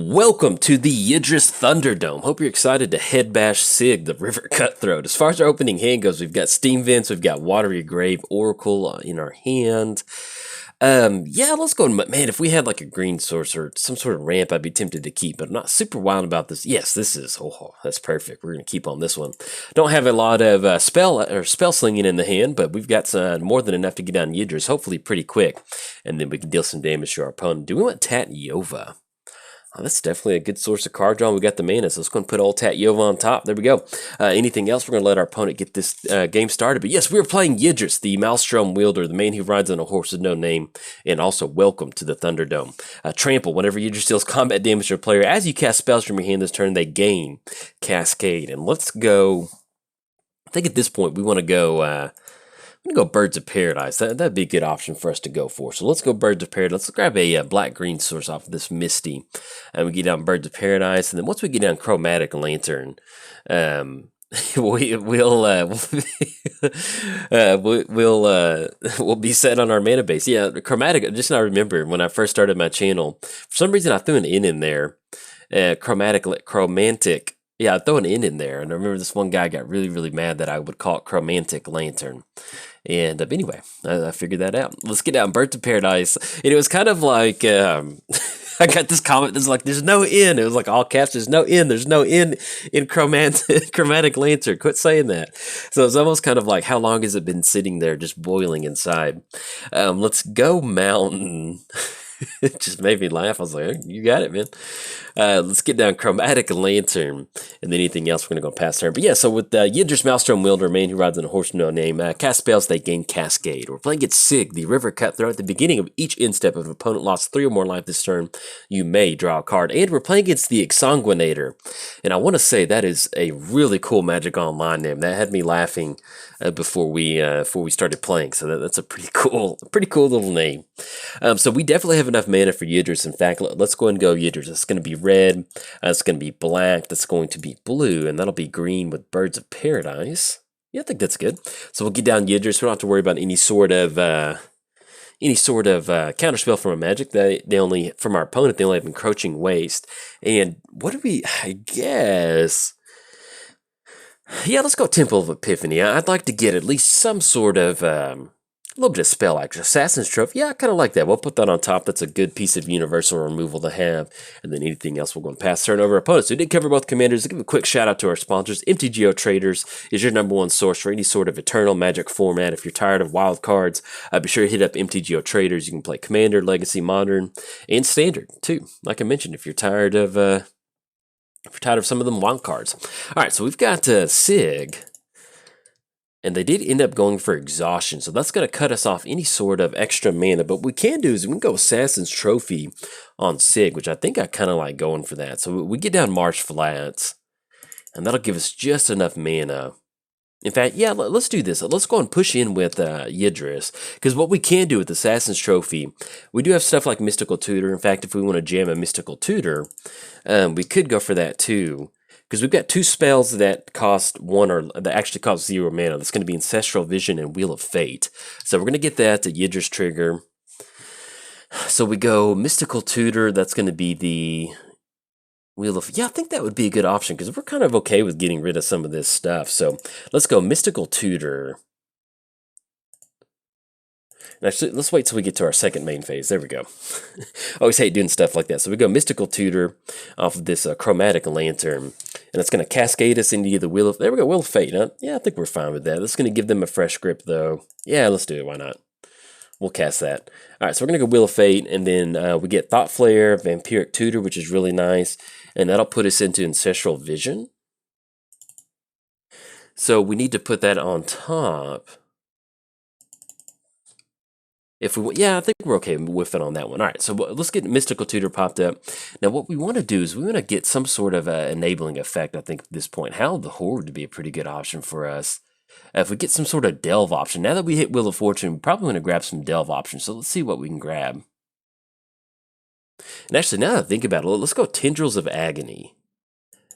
Welcome to the Yidris Thunderdome. Hope you're excited to head bash Sygg, the River Cutthroat. As far as our opening hand goes, we've got Steam Vents, we've got Watery Grave, Oracle in our hand. Yeah, let's go. Man, if we had like a green source or some sort of ramp, I'd be tempted to keep, but I'm not super wild about this. Yes, this is, oh, that's perfect. We're going to keep on this one. Don't have a lot of spell slinging in the hand, but we've got more than enough to get down Yidris, hopefully pretty quick, and then we can deal some damage to our opponent. Do we want Tat Yova? Oh, that's definitely a good source of card draw. We got the mana, so let's go and put old Tat Yova on top. There we go. Anything else? We're going to let our opponent get this game started. But yes, we are playing Yidris, the Maelstrom Wielder, the man who rides on a horse with no name. And also, welcome to the Thunderdome. Trample. Whenever Yidris deals combat damage to a player, as you cast spells from your hand this turn, they gain Cascade. And let's go. I think at this point, we want to go. I'm going to go Birds of Paradise. That'd be a good option for us to go for. So let's go Birds of Paradise. Let's grab a black-green source off of this Misty. And we get down Birds of Paradise. And then once we get down Chromatic Lantern, we'll be set on our mana base. Yeah, Chromatic, just now remember when I first started my channel, for some reason I threw an N in there. Chromantic. Yeah, I throw an N in there, and I remember this one guy got really mad that I would call it Chromantic Lantern. And anyway, I figured that out. Let's get down Birds of Paradise. And it was kind of like, I got this comment that's like, there's no N. It was like all caps, there's no N. There's no N in Chromatic Lantern. Quit saying that. So it's almost kind of like, how long has it been sitting there just boiling inside? Let's go Mountain. It just made me laugh. I was like, you got it, man. Let's get down Chromatic Lantern, and then anything else we're going to go past turn. But yeah, so with Yidris Maelstrom Wielder, man who rides on a horse with no name, cast spells, they gain Cascade. We're playing against Sygg, the River Cutthroat. At the beginning of each instep, if an opponent lost 3 or more life this turn, you may draw a card. And we're playing against the Exsanguinator. And I want to say that is a really cool Magic Online name. That had me laughing before we started playing. So that's a pretty cool little name. So we definitely have enough mana for Yidris. In fact, let's go and go Yidris. It's going to be red, it's going to be black, that's going to be blue, and that'll be green with Birds of Paradise. Yeah, I think that's good. So we'll get down Yidris. We don't have to worry about any sort of counterspell from our Magic. They only, from our opponent, they only have Encroaching Waste. And what do we, I guess, yeah, let's go Temple of Epiphany. I'd like to get at least some sort of a little bit of spell action. Assassin's Trophy, yeah, I kind of like that. We'll put that on top. That's a good piece of universal removal to have. And then anything else, we're going to pass turn over our opponents. So we did cover both commanders. I'll give a quick shout out to our sponsors. MTGOTraders is your #1 source for any sort of Eternal Magic format. If you're tired of wild cards, be sure to hit up MTGOTraders. You can play Commander, Legacy, Modern, and Standard too. Like I mentioned, if you're tired of some of them wild cards. All right, so we've got Sygg. And they did end up going for Exhaustion, so that's going to cut us off any sort of extra mana. But what we can do is we can go Assassin's Trophy on Sygg, which I think I kind of like going for that. So we get down Marsh Flats, and that'll give us just enough mana. In fact, yeah, let's do this. Let's go and push in with Yidris, because what we can do with Assassin's Trophy, we do have stuff like Mystical Tutor. In fact, if we want to jam a Mystical Tutor, we could go for that too. Because we've got 2 spells that cost 1 or that actually cost 0 mana. That's going to be Ancestral Vision and Wheel of Fate. So we're going to get that to Yidris trigger. So we go Mystical Tutor. That's going to be the Wheel of... Yeah, I think that would be a good option because we're kind of okay with getting rid of some of this stuff. So let's go Mystical Tutor. Actually, let's wait till we get to our second main phase. There we go. I always hate doing stuff like that. So we go Mystical Tutor off of this Chromatic Lantern. And it's going to cascade us into the Wheel of... There we go, Wheel of Fate. Huh? Yeah, I think we're fine with that. That's going to give them a fresh grip, though. Yeah, let's do it. Why not? We'll cast that. All right, so we're going to go Wheel of Fate. And then we get Thought Flare, Vampiric Tutor, which is really nice. And that'll put us into Ancestral Vision. So we need to put that on top... Yeah, I think we're okay with it on that one. All right, so let's get Mystical Tutor popped up. Now, what we want to do is we want to get some sort of enabling effect, I think, at this point. Howl of the Horde would be a pretty good option for us. If we get some sort of Delve option. Now that we hit Wheel of Fortune, we're probably going to grab some Delve options. So let's see what we can grab. And actually, now that I think about it, let's go Tendrils of Agony.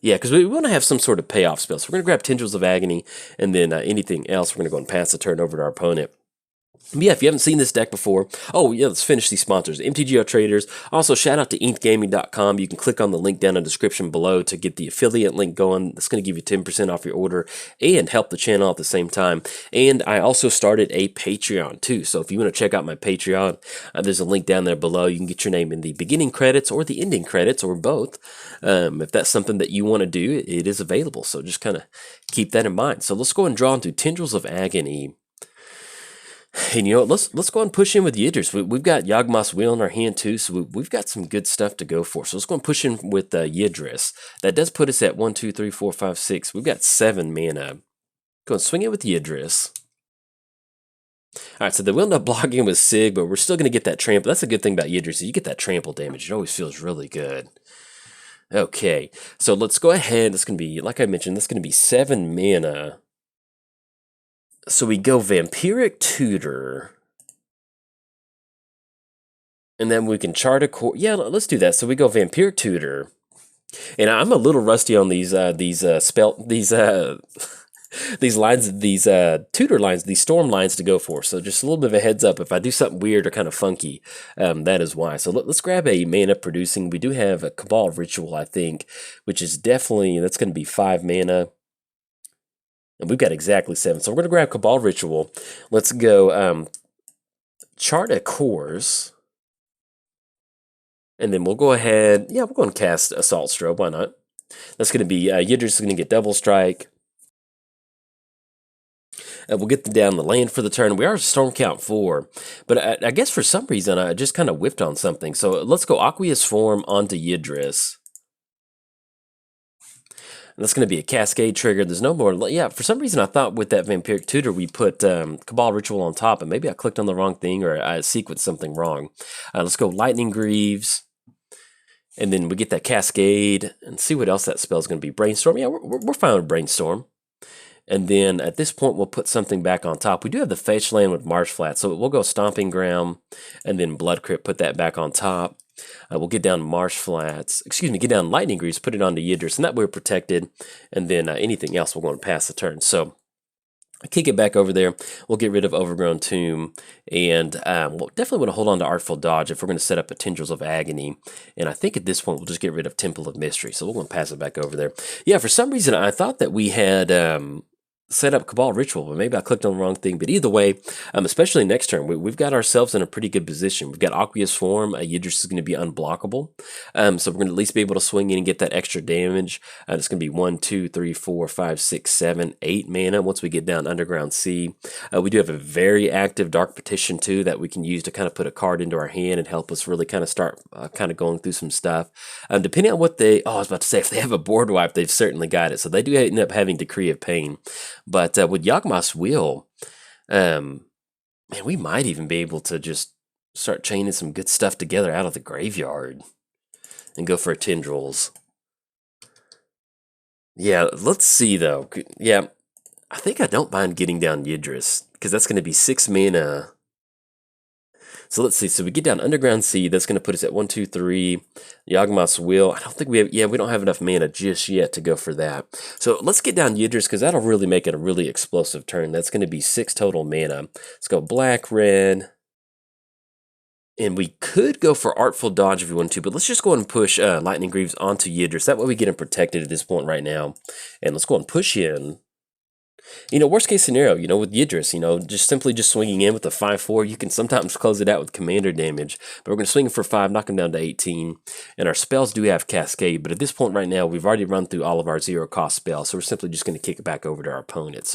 Yeah, because we want to have some sort of payoff spell. So we're going to grab Tendrils of Agony, and then anything else, we're going to go and pass the turn over to our opponent. But yeah, if you haven't seen this deck before, oh yeah, let's finish these sponsors. MTGOTraders. Also, shout out to inkgaming.com. You can click on the link down in the description below to get the affiliate link going. That's going to give you 10% off your order and help the channel at the same time. And I also started a Patreon too. So if you want to check out my Patreon, there's a link down there below. You can get your name in the beginning credits or the ending credits or both. If that's something that you want to do, it is available. So just kind of keep that in mind. So let's go and draw into Tendrils of Agony. And you know what, let's go and push in with Yidris. We've got Yawgmoth's Wheel in our hand too, so we've got some good stuff to go for. So let's go and push in with Yidris. That does put us at 1, 2, 3, 4, 5, 6. We've got 7 mana. Go and swing it with Yidris. Alright, so they will end up blocking with Sygg, but we're still going to get that trample. That's a good thing about Yidris. You get that trample damage. It always feels really good. Okay, so let's go ahead. It's going to be, like I mentioned, that's going to be 7 mana. So we go Vampiric Tutor. And then we can chart a core. Yeah, let's do that. So we go Vampiric Tutor. And I'm a little rusty on these these lines, these tutor lines, these storm lines to go for. So just a little bit of a heads up. If I do something weird or kind of funky, that is why. So let's grab a mana producing. We do have a Cabal Ritual, I think, which is definitely, that's going to be 5 mana. And we've got exactly 7. So we're going to grab Cabal Ritual. Let's go chart a course. And then we'll go ahead. Yeah, we're going to cast Assault Strobe. Why not? That's going to be Yidris is going to get Double Strike. We'll get down the land for the turn. We are Storm Count 4. But I guess for some reason I just kind of whiffed on something. So let's go Aqueous Form onto Yidris. And that's going to be a Cascade trigger. There's no more. Yeah, for some reason I thought with that Vampiric Tutor we put Cabal Ritual on top, and maybe I clicked on the wrong thing or I sequenced something wrong. Let's go Lightning Greaves, and then we get that Cascade, and see what else that spell is going to be. Brainstorm. Yeah, we're fine with Brainstorm. And then at this point we'll put something back on top. We do have the Fetch Land with Marsh Flat, so we'll go Stomping Ground, and then Blood Crypt, put that back on top. We'll get down Marsh Flats, get down Lightning Greaves, put it onto Yidris, and that way we're protected, and then anything else we're going to pass the turn. So I kick it back over there. We'll get rid of Overgrown Tomb, and we'll definitely want to hold on to Artful Dodge if we're going to set up a Tendrils of Agony. And I think at this point we'll just get rid of Temple of Mystery, so we're going to pass it back over there. Yeah, for some reason I thought that we had set up Cabal Ritual, but maybe I clicked on the wrong thing. But either way, especially next turn, we've got ourselves in a pretty good position. We've got Aqueous Form. Yidris is going to be unblockable. So we're going to at least be able to swing in and get that extra damage. It's going to be 1, 2, 3, 4, 5, 6, 7, 8 mana once we get down Underground Sea. We do have a very active Dark Petition too that we can use to kind of put a card into our hand and help us really kind of start kind of going through some stuff. Depending on what they, I was about to say, if they have a board wipe, they've certainly got it. So they do end up having Decree of Pain. But with Yawgmoth's Wheel, man, we might even be able to just start chaining some good stuff together out of the graveyard and go for Tendrils. Yeah, let's see though. Yeah, I think I don't mind getting down Yidris because that's going to be 6 mana. So let's see. So we get down Underground Sea. That's going to put us at 1, 2, 3. Yawgmoth's Wheel. I don't think we have. Yeah, we don't have enough mana just yet to go for that. So let's get down Yidris because that'll really make it a really explosive turn. That's going to be 6 total mana. Let's go black, red. And we could go for Artful Dodge if we want to, but let's just go ahead and push Lightning Greaves onto Yidris. That way we get him protected at this point right now. And let's go and push in. Worst case scenario, with Yidris, just simply swinging in with a 5/4, you can sometimes close it out with commander damage. But we're going to swing for 5, knock him down to 18. And our spells do have Cascade, but at this point right now, we've already run through all of our 0-cost spells, so we're simply just going to kick it back over to our opponent.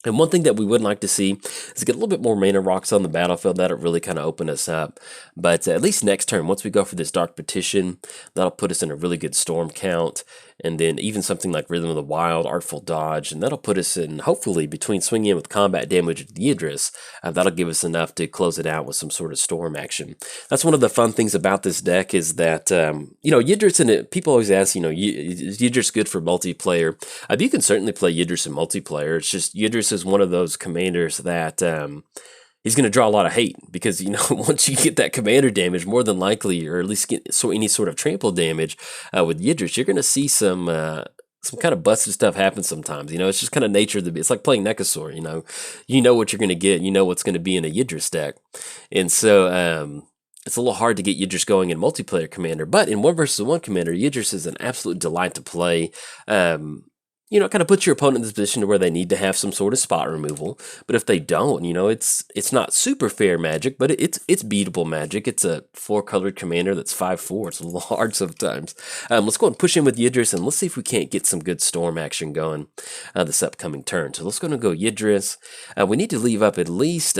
And one thing that we would like to see is get a little bit more mana rocks on the battlefield. That'll really kind of open us up. But at least next turn, once we go for this Dark Petition, that'll put us in a really good storm count. And then even something like Rhythm of the Wild, Artful Dodge, and that'll put us in, hopefully, between swinging in with combat damage with Yidris, that'll give us enough to close it out with some sort of storm action. That's one of the fun things about this deck is that, Yidris, and people always ask, is Yidris good for multiplayer? You can certainly play Yidris in multiplayer. It's just Yidris is one of those commanders that he's going to draw a lot of hate because, once you get that commander damage, more than likely, or at least get any sort of trample damage with Yidris, you're going to see some some kind of busted stuff happens sometimes. You know, it's just kind of nature of the beast. It's like playing Necasaur. You know what you're going to get. You know what's going to be in a Yidris deck, and so it's a little hard to get Yidris going in multiplayer Commander. But in 1 versus 1 Commander, Yidris is an absolute delight to play. It kind of puts your opponent in this position to where they need to have some sort of spot removal. But if they don't, it's not super fair magic, but it's beatable magic. It's a 4-colored commander that's 5/4. It's a little hard sometimes. Let's go and push in with Yidris, and let's see if we can't get some good storm action going this upcoming turn. So let's go and go Yidris. We need to leave up at least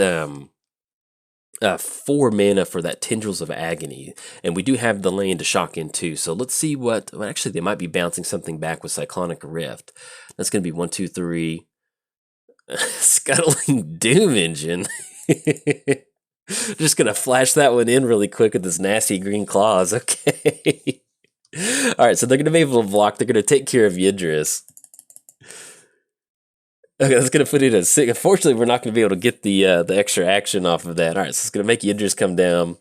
4 mana for that Tendrils of Agony, and we do have the land to shock into. So let's see what. Well, actually, they might be bouncing something back with Cyclonic Rift. That's going to be 1, 2, 3. Scuttling Doom Engine. Just gonna flash that one in really quick with this nasty green claws. Okay. All right, so they're gonna be able to block. They're gonna take care of Yidris. Okay, that's going to put it at 6. Unfortunately, we're not going to be able to get the extra action off of that. All right, so it's going to make Yidris come down,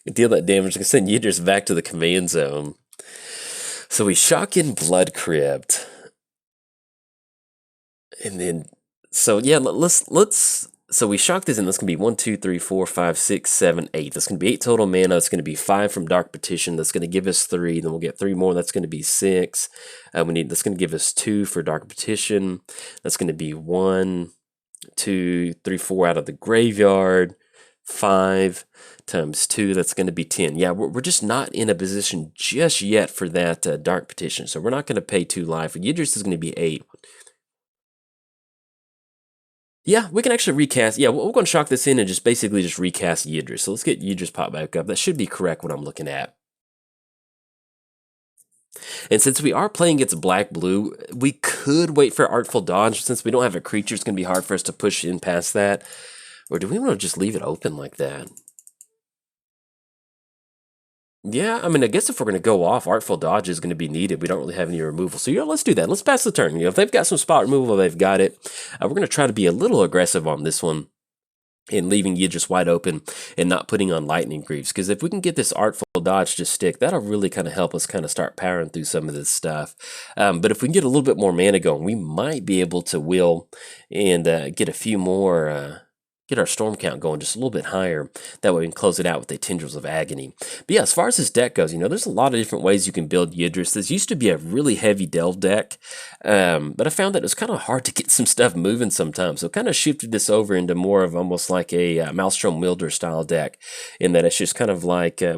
deal that damage. It's going to send Yidris back to the command zone. So we shock in Blood Crypt. And then, so yeah, so we shock this in. That's going to be 1, 2, 3, 4, 5, 6, 7, 8. That's going to be 8 total mana. That's going to be 5 from Dark Petition. That's going to give us 3. Then we'll get 3 more. That's going to be 6. That's going to give us 2 for Dark Petition. That's going to be 1, 2, 3, 4 out of the graveyard. 5 times 2. That's going to be 10. Yeah, we're just not in a position just yet for that Dark Petition. So we're not going to pay 2 life. Yidris is going to be 8. Yeah, we can actually recast. Yeah, we're going to shock this in and just basically just recast Yidris. So let's get Yidris pop back up. That should be correct what I'm looking at. And since we are playing against black-blue, we could wait for Artful Dodge. Since we don't have a creature, it's going to be hard for us to push in past that. Or do we want to just leave it open like that? Yeah, I mean, I guess if we're going to go off, Artful Dodge is going to be needed. We don't really have any removal. So, yeah, let's do that. Let's pass the turn. If they've got some spot removal, they've got it. We're going to try to be a little aggressive on this one and leaving Yidris wide open and not putting on Lightning Greaves. Because if we can get this Artful Dodge to stick, that'll really kind of help us kind of start powering through some of this stuff. But if we can get a little bit more mana going, we might be able to will and get a few more... get our storm count going just a little bit higher. That way we can close it out with the Tendrils of Agony. But yeah, as far as this deck goes, there's a lot of different ways you can build Yidris. This used to be a really heavy delve deck, but I found that it was kind of hard to get some stuff moving sometimes. So kind of shifted this over into more of almost like a Maelstrom Wielder style deck, in that it's just kind of like, I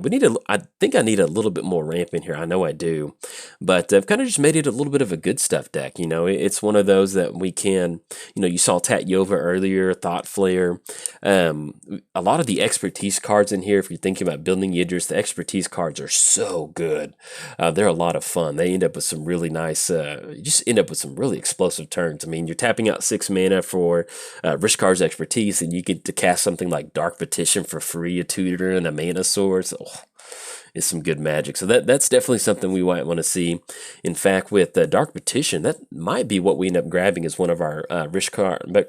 think I need a little bit more ramp in here. I know I do, but I've kind of just made it a little bit of a good stuff deck. It's one of those that we can, you saw Tat Yova earlier, Thought Flare. A lot of the expertise cards in here, if you're thinking about building Yidris, the expertise cards are so good. They're a lot of fun. They end up with some really nice, you just end up with some really explosive turns. I mean, you're tapping out 6 mana for Rishkar's expertise, and you get to cast something like Dark Petition for free, a tutor, and a mana source. Oh, is some good magic. So that's definitely something we might want to see. In fact, with Dark Petition, that might be what we end up grabbing as one of our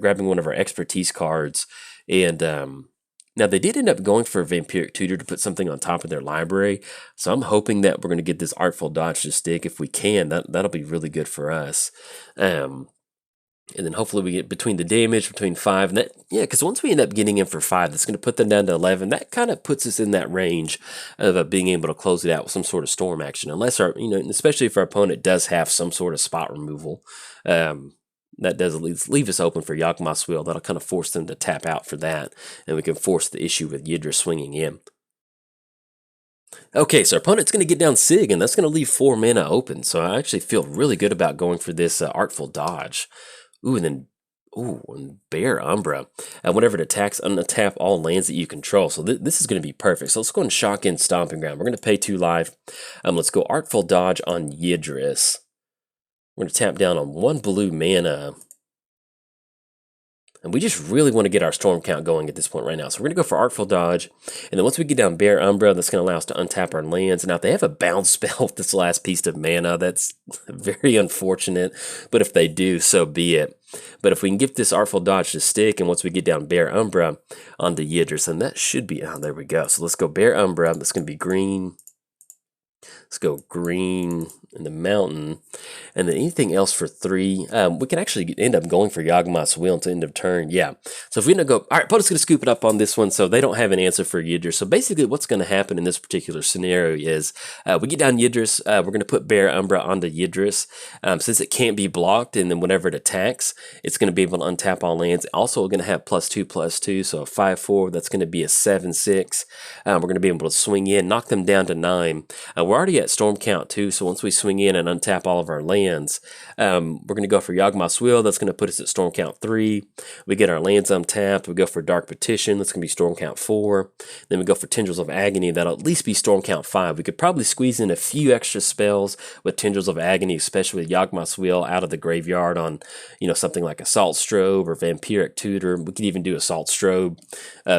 grabbing one of our expertise cards. And now they did end up going for a Vampiric Tutor to put something on top of their library. So I'm hoping that we're going to get this Artful Dodge to stick. If we can, that'll be really good for us. And then hopefully we get between the damage, between 5, and that, yeah, because once we end up getting in for 5, that's going to put them down to 11. That kind of puts us in that range of being able to close it out with some sort of storm action, unless our, especially if our opponent does have some sort of spot removal. That does leave us open for Yawgmoth's Will. That'll kind of force them to tap out for that, and we can force the issue with Yidris swinging in. Okay, so our opponent's going to get down Sygg, and that's going to leave 4 mana open. So I actually feel really good about going for this Artful Dodge. Ooh, and Bear Umbra. Whenever it attacks, untap all lands that you control. So this is going to be perfect. So let's go and shock in Stomping Ground. We're going to pay 2 life. Let's go Artful Dodge on Yidris. We're going to tap down on 1 blue mana. And we just really want to get our storm count going at this point right now. So we're going to go for Artful Dodge. And then once we get down Bear Umbra, that's going to allow us to untap our lands. Now, if they have a bounce spell with this last piece of mana, that's very unfortunate. But if they do, so be it. But if we can get this Artful Dodge to stick, and once we get down Bear Umbra onto Yidris, then that should be... Oh, there we go. So let's go Bear Umbra. That's going to be green. Let's go green in the mountain. And then anything else for 3, we can actually end up going for Yawgmoth's Will until end of turn. Yeah. So if we end up all right, opponent's going to scoop it up on this one, so they don't have an answer for Yidris. So basically what's going to happen in this particular scenario is we get down Yidris, we're going to put Bear Umbra onto Yidris. Since it can't be blocked, and then whenever it attacks, it's going to be able to untap all lands. Also going to have +2/+2, so a 5/4, that's going to be a 7/6. We're going to be able to swing in, knock them down to 9. We're already at storm count 2, so once we swing in and untap all of our lands, we're going to go for Yawgmoth's Will. That's going to put us at storm count 3. We get our lands untapped. We go for Dark Petition. That's going to be storm count 4. Then we go for Tendrils of Agony. That'll at least be storm count 5. We could probably squeeze in a few extra spells with Tendrils of Agony, especially with Yawgmoth's Will out of the graveyard on, something like Assault Strobe or Vampiric Tutor. We could even do Assault Strobe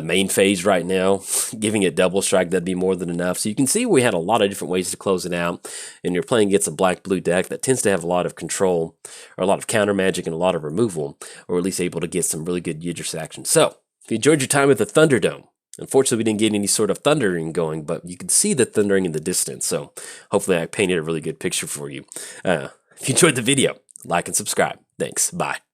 main phase right now, giving it double strike. That'd be more than enough. So you can see we had a lot of different ways to close it out, and you're playing against a black-blue deck that tends to have a lot of control, or a lot of counter magic and a lot of removal, or at least able to get some really good Yidris action. So if you enjoyed your time at the Thunderdome, unfortunately we didn't get any sort of thundering going, but you can see the thundering in the distance, so hopefully I painted a really good picture for you. If you enjoyed the video, like and subscribe. Thanks. Bye.